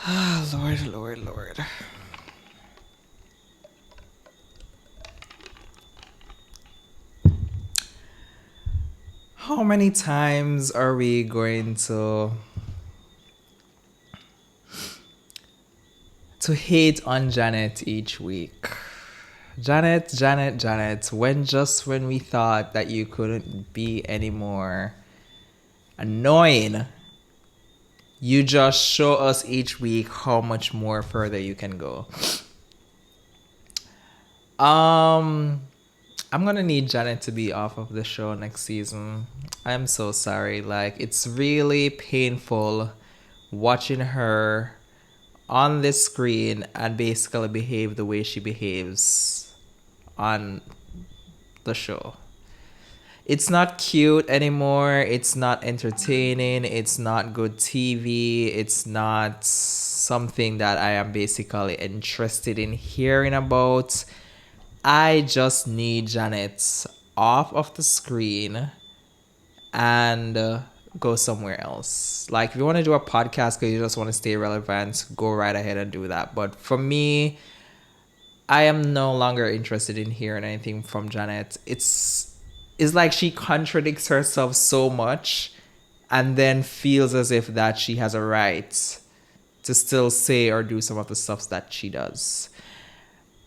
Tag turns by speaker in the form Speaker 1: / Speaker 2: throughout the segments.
Speaker 1: Ah, Lord, Lord, Lord. How many times are we going to hate on Janet each week? Janet, Janet, Janet, when we thought that you couldn't be any more annoying, you just show us each week how much more further you can go. Um I'm gonna need Janet to be off of the show next season. I'm so sorry. Like, it's really painful watching her on this screen and basically behave the way she behaves on the show. It's not cute anymore. It's not entertaining. It's not good TV. It's not something that I am basically interested in hearing about. I just need Janet off of the screen and go somewhere else. Like, if you want to do a podcast because you just want to stay relevant, go right ahead and do that. But for me, I am no longer interested in hearing anything from Janet. It's like she contradicts herself so much and then feels as if that she has a right to still say or do some of the stuff that she does.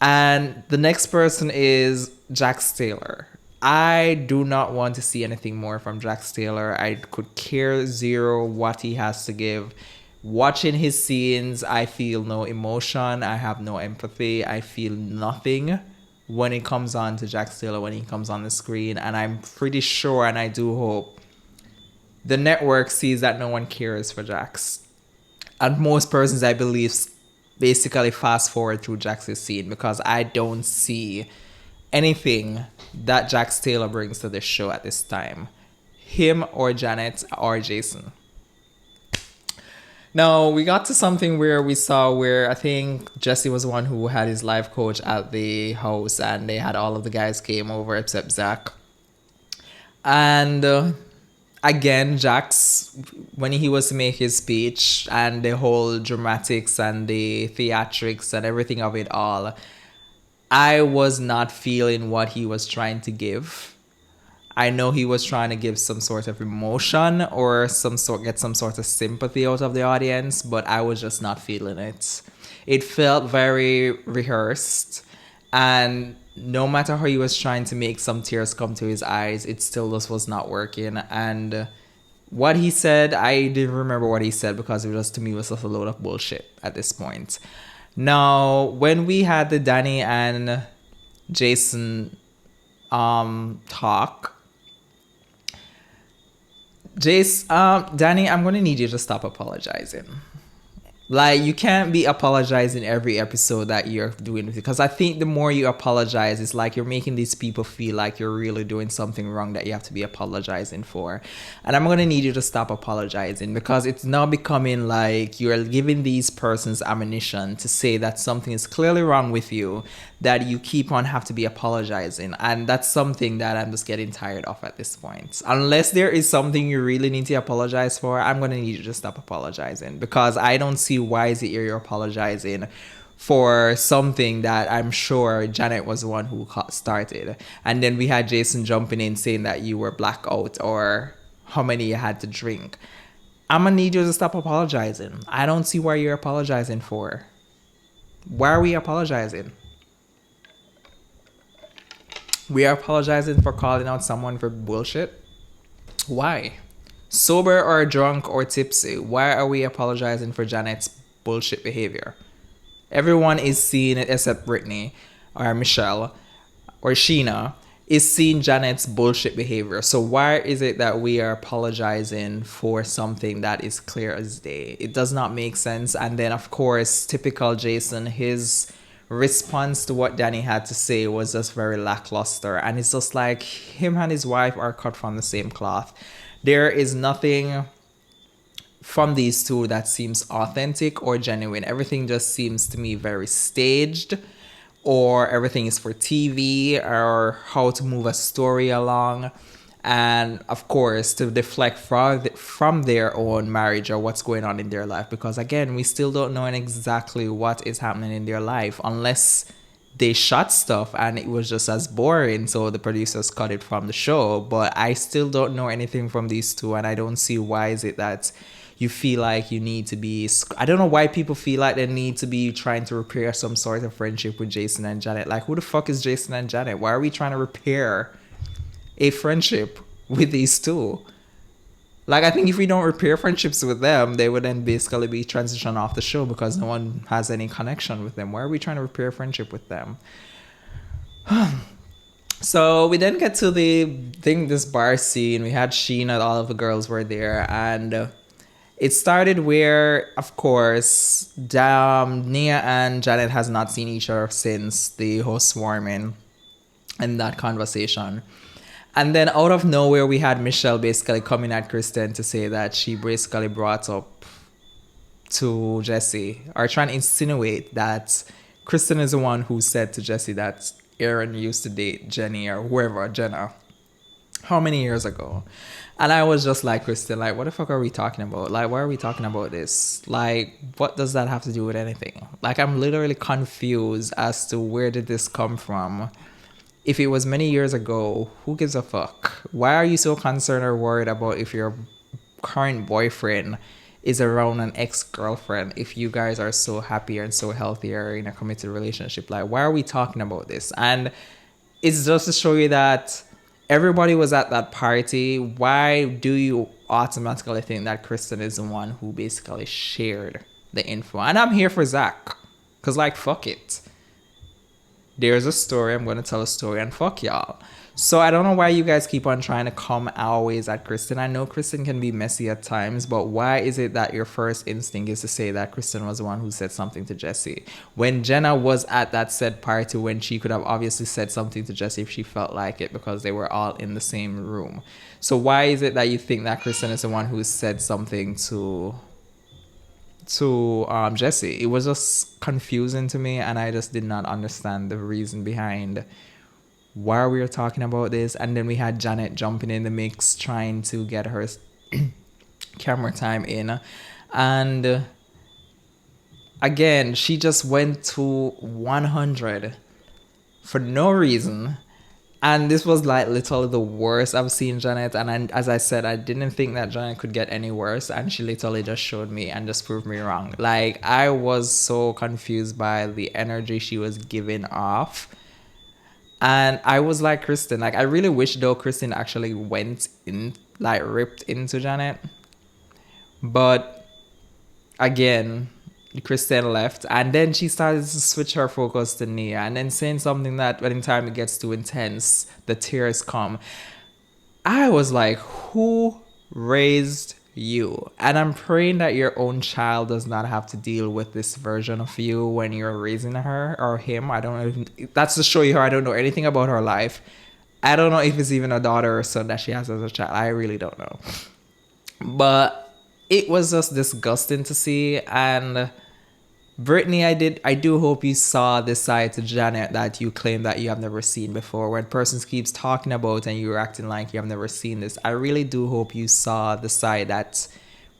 Speaker 1: And the next person is Jax Taylor. I do not want to see anything more from Jax Taylor. I could care zero what he has to give. Watching his scenes, I feel no emotion. I have no empathy. I feel nothing when it comes on to Jax Taylor, when he comes on the screen. And I'm pretty sure, and I do hope, the network sees that no one cares for Jax. And most persons, I believe, basically fast forward through Jax's scene because I don't see anything that Jax Taylor brings to this show at this time. Him or Janet or Jason. Now, we got to something where we saw where I think Jesse was the one who had his life coach at the house and they had all of the guys came over except Zach. And again, Jax, when he was to make his speech and the whole dramatics and the theatrics and everything of it all, I was not feeling what he was trying to give. I know he was trying to give some sort of emotion or get some sort of sympathy out of the audience, but I was just not feeling it. It felt very rehearsed, and no matter how he was trying to make some tears come to his eyes, it still just was not working. And what he said, I didn't remember what he said because it was, to me, was just a load of bullshit at this point. Now, when we had the Danny and Jason talk, Danny, I'm gonna need you to stop apologizing. Like, you can't be apologizing every episode that you're doing with it. Because I think the more you apologize, it's like you're making these people feel like you're really doing something wrong that you have to be apologizing for. And I'm going to need you to stop apologizing because it's now becoming like you're giving these persons ammunition to say that something is clearly wrong with you, that you keep on have to be apologizing. And that's something that I'm just getting tired of at this point. Unless there is something you really need to apologize for, I'm going to need you to stop apologizing because I don't see why is it you're apologizing for something that I'm sure Janet was the one who started. And then we had Jason jumping in saying that you were blackout or how many you had to drink. I'm going to need you to stop apologizing. I don't see why you're apologizing for. Why are we apologizing? We are apologizing for calling out someone for bullshit? Why? Sober or drunk or tipsy, why are we apologizing for Janet's bullshit behavior? Everyone is seeing it except Brittany or Michelle or Sheena is seeing Janet's bullshit behavior. So why is it that we are apologizing for something that is clear as day? It does not make sense. And then, of course, typical Jason, his response to what Danny had to say was just very lackluster. And it's just like him and his wife are cut from the same cloth. There is nothing from these two that seems authentic or genuine. Everything just seems to me very staged, or everything is for TV or how to move a story along. And of course, to deflect from their own marriage or what's going on in their life. Because again, we still don't know exactly what is happening in their life unless they shot stuff and it was just as boring, so the producers cut it from the show. But I still don't know anything from these two, and I don't see why is it that you feel like you need to be. I don't know why people feel like they need to be trying to repair some sort of friendship with Jason and Janet. Like, who the fuck is Jason and Janet? Why are we trying to repair a friendship with these two? Like, I think if we don't repair friendships with them, they would then basically be transitioned off the show because no one has any connection with them. Why are we trying to repair friendship with them? So we then get to this bar scene. We had Sheena, all of the girls were there, and it started where, of course, Nia and Janet has not seen each other since the housewarming and that conversation. And then out of nowhere, we had Michelle basically coming at Kristen to say that she basically brought up to Jesse, or trying to insinuate that Kristen is the one who said to Jesse that Aaron used to date Jenny or whoever, Jenna, how many years ago. And I was just like, Kristen, like, what the fuck are we talking about? Like, why are we talking about this? Like, what does that have to do with anything? Like, I'm literally confused as to where did this come from. If it was many years ago, who gives a fuck? Why are you so concerned or worried about if your current boyfriend is around an ex-girlfriend if you guys are so happy and so healthy or in a committed relationship? Like, why are we talking about this? And it's just to show you that everybody was at that party. Why do you automatically think that Kristen is the one who basically shared the info? And I'm here for Zach. Because, like, fuck it. There's a story. I'm going to tell a story and fuck y'all. So I don't know why you guys keep on trying to come always at Kristen. I know Kristen can be messy at times, but why is it that your first instinct is to say that Kristen was the one who said something to Jesse? When Jenna was at that said party, when she could have obviously said something to Jesse if she felt like it because they were all in the same room. So why is it that you think that Kristen is the one who said something to Jesse? It was just confusing to me, and I just did not understand the reason behind why we were talking about this. And then we had Janet jumping in the mix, trying to get her camera time in, and again she just went to 100 for no reason. And this was like literally the worst I've seen Janet. And as I said, I didn't think that Janet could get any worse. And she literally just showed me and just proved me wrong. Like, I was so confused by the energy she was giving off. And I was like, Kristen, like, I really wish though Kristen actually went in, like, ripped into Janet. But again, Kristen left, and then she started to switch her focus to Nia, and then saying something that by the time it gets too intense, the tears come. I was like, who raised you? And I'm praying that your own child does not have to deal with this version of you when you're raising her or him. I don't know. That's to show you her. I don't know anything about her life. I don't know if it's even a daughter or son that she has as a child. I really don't know. But it was just disgusting to see. And Brittany, I do hope you saw this side to Janet that you claim that you have never seen before. When persons keeps talking about and you're acting like you have never seen this, I really do hope you saw the side that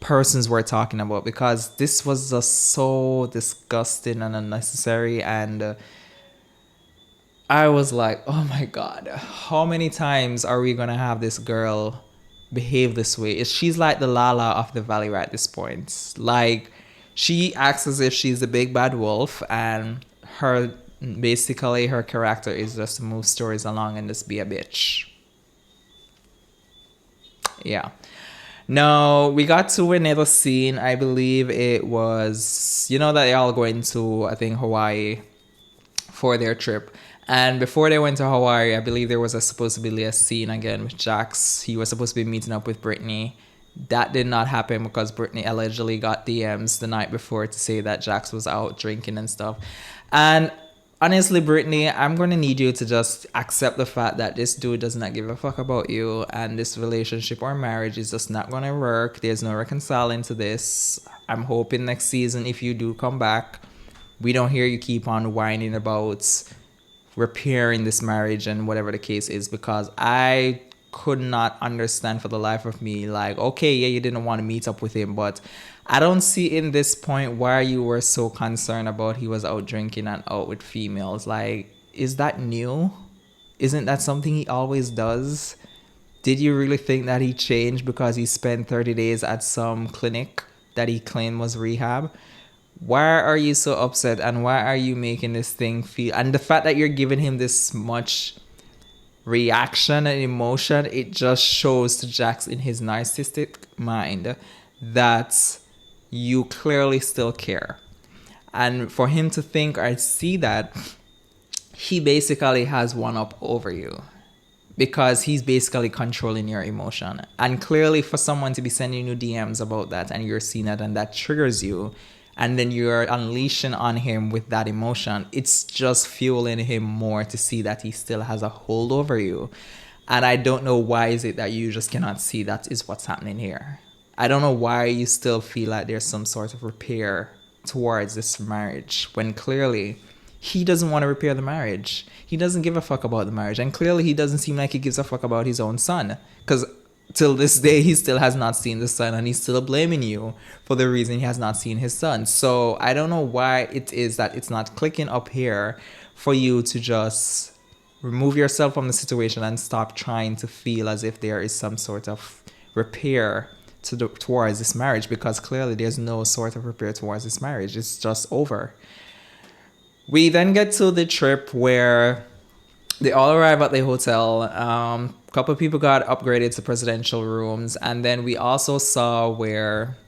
Speaker 1: persons were talking about, because this was just so disgusting and unnecessary. And I was like, oh my God, how many times are we going to have this girl behave this way? She's like the Lala of the Valley right at this point. Like, she acts as if she's the big bad wolf, and her character is just to move stories along and just be a bitch. Yeah. Now, we got to another scene. I believe it was, that they're all going to, I think, Hawaii for their trip. And before they went to Hawaii, I believe there was supposed to be a scene again with Jax. He was supposed to be meeting up with Brittany. That did not happen because Brittany allegedly got DMs the night before to say that Jax was out drinking and stuff. And honestly, Brittany, I'm going to need you to just accept the fact that this dude does not give a fuck about you, and this relationship or marriage is just not going to work. There's no reconciling to this. I'm hoping next season, if you do come back, we don't hear you keep on whining about repairing this marriage and whatever the case is, because I could not understand for the life of me. Like, okay, yeah, you didn't want to meet up with him, but I don't see in this point why you were so concerned about he was out drinking and out with females. Like, is that new? Isn't that something he always does? Did you really think that he changed because he spent 30 days at some clinic that he claimed was rehab? Why are you so upset, and why are you making this thing feel, and the fact that you're giving him this much reaction and emotion, it just shows to Jax in his narcissistic mind that you clearly still care. And for him to think or see that, he basically has one up over you because he's basically controlling your emotion. And clearly, for someone to be sending you DMs about that and you're seeing that and that triggers you, and then you're unleashing on him with that emotion, it's just fueling him more to see that he still has a hold over you. And I don't know why is it that you just cannot see that is what's happening here. I don't know why you still feel like there's some sort of repair towards this marriage when clearly he doesn't want to repair the marriage. He doesn't give a fuck about the marriage. And clearly he doesn't seem like he gives a fuck about his own son. Because till this day, he still has not seen the son, and he's still blaming you for the reason he has not seen his son. So I don't know why it is that it's not clicking up here for you to just remove yourself from the situation and stop trying to feel as if there is some sort of repair towards this marriage, because clearly there's no sort of repair towards this marriage. It's just over. We then get to the trip where they all arrive at the hotel. A couple of people got upgraded to presidential rooms. And then we also saw where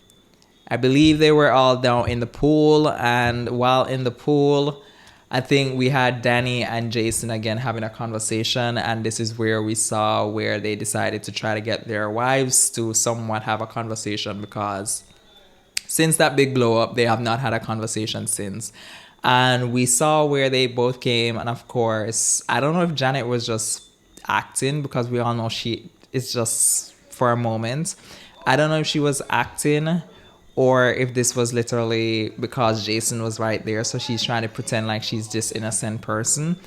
Speaker 1: I believe they were all down in the pool. And while in the pool, I think we had Danny and Jason again having a conversation. And this is where we saw where they decided to try to get their wives to somewhat have a conversation, because since that big blow up, they have not had a conversation since. And we saw where they both came. And of course, I don't know if Janet was just acting, because we all know she is just for a moment. I don't know if she was acting or if this was literally because Jason was right there. So she's trying to pretend like she's this innocent person.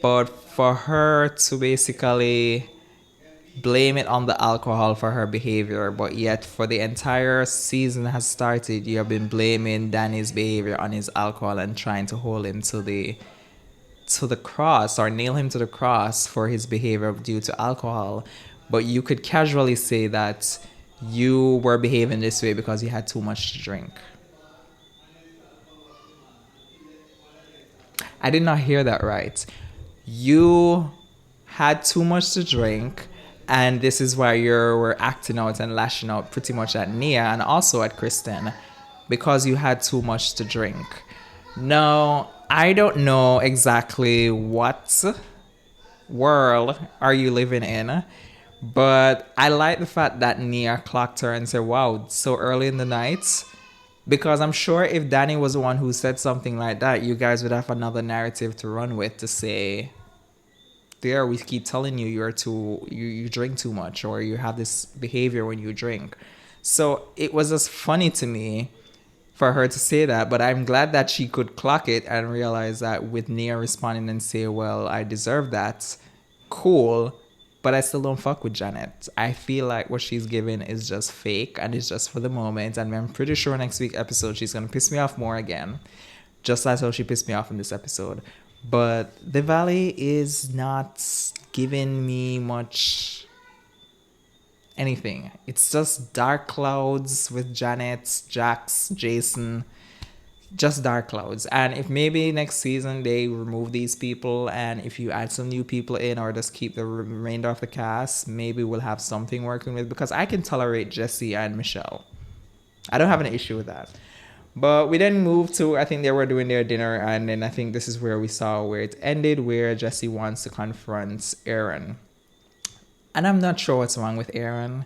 Speaker 1: But for her to basically blame it on the alcohol for her behavior, but yet for the entire season has started, you have been blaming Danny's behavior on his alcohol and trying to hold him to the cross, or nail him to the cross for his behavior due to alcohol. But you could casually say that you were behaving this way because you had too much to drink. I did not hear that right. You had too much to drink, and this is why you were acting out and lashing out pretty much at Nia and also at Kristen, because you had too much to drink. No, I don't know exactly what world are you living in, but I like the fact that Nia clocked her and said, wow, so early in the night. Because I'm sure if Danny was the one who said something like that, you guys would have another narrative to run with to say, there, we keep telling you you drink too much, or you have this behavior when you drink. So it was just funny to me for her to say that, but I'm glad that she could clock it and realize that with Nia responding and say, well, I deserve that. Cool. But I still don't fuck with Janet. I feel like what she's giving is just fake and it's just for the moment. And I'm pretty sure next week's episode, she's going to piss me off more again. Just as how she pissed me off in this episode. But the Valley is not giving me much anything. It's just dark clouds with Janet, Jax, Jason. Just dark clouds. And if maybe next season they remove these people, and if you add some new people in, or just keep the remainder of the cast, maybe we'll have something working with, because I can tolerate Jesse and Michelle. I don't have an issue with that. But we then moved to, I think they were doing their dinner, and then I think this is where we saw where it ended, where Jesse wants to confront Aaron. And I'm not sure what's wrong with Aaron.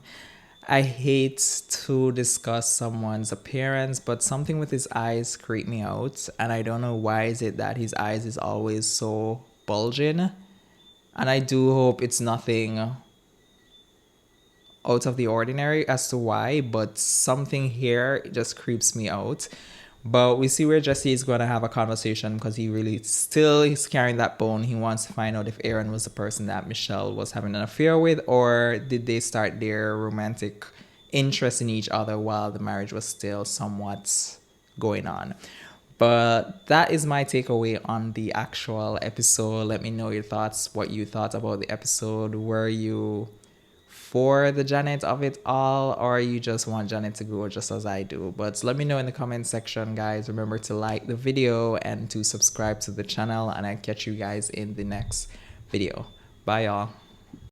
Speaker 1: I hate to discuss someone's appearance, but something with his eyes creep me out. And I don't know why is it that his eyes is always so bulging. And I do hope it's nothing out of the ordinary as to why, but something here just creeps me out. But we see where Jesse is going to have a conversation because he really still is carrying that bone. He wants to find out if Aaron was the person that Michelle was having an affair with, or did they start their romantic interest in each other while the marriage was still somewhat going on. But that is my takeaway on the actual episode. Let me know your thoughts, what you thought about the episode. Were you for the Janet of it all, or you just want Janet to go just as I do? But let me know in the comment section, guys. Remember to like the video and to subscribe to the channel, and I'll catch you guys in the next video. Bye, y'all.